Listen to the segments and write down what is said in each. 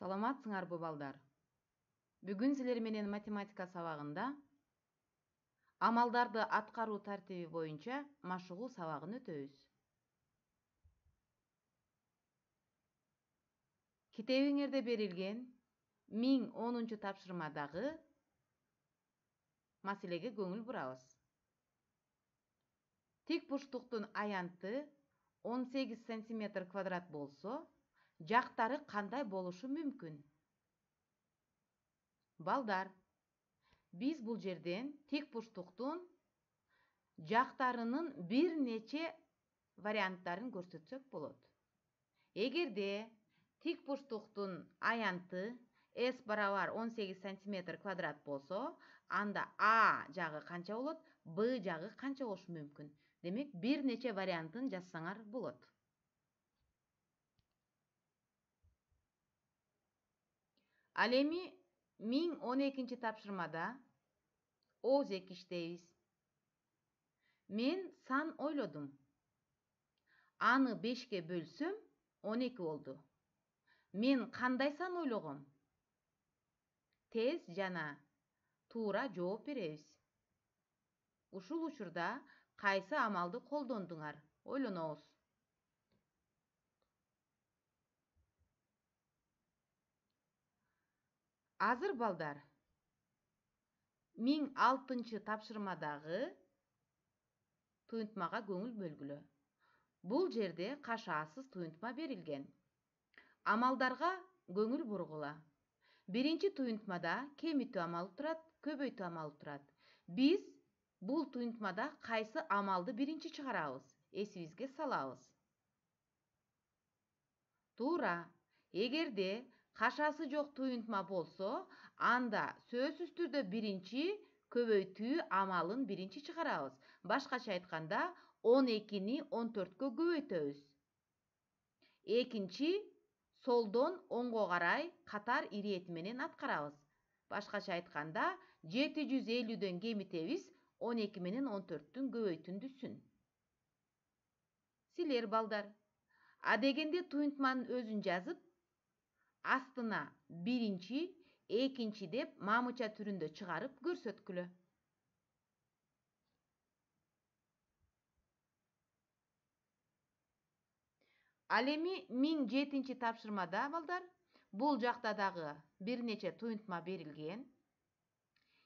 Саламатсыңарбы балдар? Бүгүн силер менен математика сабагында амалдарды аткаруу тартиби боюнча машыгуу сабагын өтөбүз. Китебиңерде берилген 1010 тапшырмадагы маселеге көңүл бурабыз. Тик бурчтуктун аянты 18 см квадрат болсо, жактары кандай болушу мүмкүн? Балдар, биз бул жерден тик бурчтуктун жактарынын бир нече варианттарын көрсөтсөк болот. Эгерде тик бурчтуктун аянты S барабар 18 см квадрат болсо, анда А жагы канча болот, Б жагы канча болушу мүмкүн? Демек, бир нече вариантын жазсаңар болот. Ал эми 1012 тапшырмада Оз экиштейбиз. Мен сан ойлодум. Аны 5ке бөлсөм 12 болду. Мен кандай сан ойлогом? Тез жана туура жооп беребиз. Ушул учурда кайсы амалды колдондуңар? Ойлонобуз. Азыр балдар, 1006 тапшырмадагы туюнтмага көңүл бөлгүлө. Бул жерде кашаасыз туюнтма берилген. Амалдарга көңүл бургула. Биринчи туюнтмада кемитүү амалы турат, көбөйтүү амалы турат. Биз бул туюнтмада кайсы амалды биринчи чыгарабыз? Эсибизге салабыз. Туура. Эгерде кашасы жок туюнтма болсо, анда сөзсүз түрдө биринчи көбөйтүү амалын биринчи чыгарабыз. Башкача айтканда, 12-ни 14-кө көбөйтөбүз. Экинчи солдон оңго карай катар ирети менен аткарабыз. Башкача айтканда, 750дөн кемитебиз 12 менен 14-түн көбөйтүндүсүн. Силер балдар, адегенде туюнтманын өзүн жазып, астына биринчи, экинчи деп мамыча түрүндө чыгарып көрсөткүлө. Ал эми 1007 тапшырмада балдар, бул жакта дагы бир нече туюнтма берилген.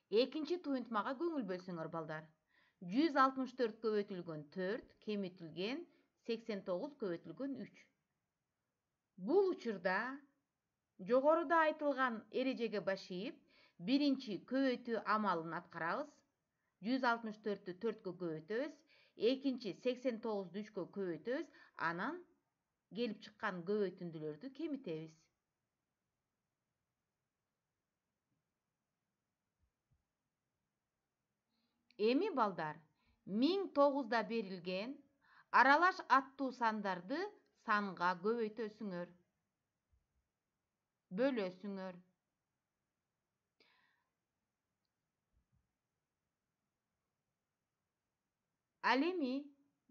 Экинчи туюнтмага көңүл бөлсөңөр балдар. 164 көбөйтүлгөн 4, кемитилген 89 көбөйтүлгөн 3. Бул учурда жогоруда айтылган эрежеге башыйып, биринчи көбөйтүү амалын аткарабыз. 164-тү 4-кө көбөйтөбүз, экинчи 89-ду 3-кө көбөйтөбүз, анан келип чыккан көбөйтүндүлөрдү кемитебиз. Эми балдар, 1009да берилген аралаш аттуу сандарды санга көбөйтөсүңөр. Бөлөсүңөр. Ал эми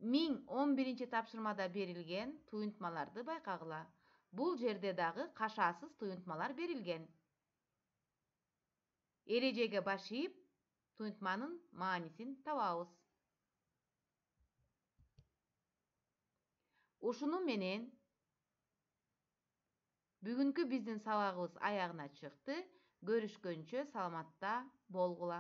1011 тапшырмада берилген туюнтмаларды байкагыла. Бул жерде дагы кашаасыз туюнтмалар берилген. Эрежеге башыйып, туюнтманын маанисин табабыз. Ушуну менен бүгүнкү биздин сабагыбыз аягына чыкты. Көрүшкөнчө саламатта болгула.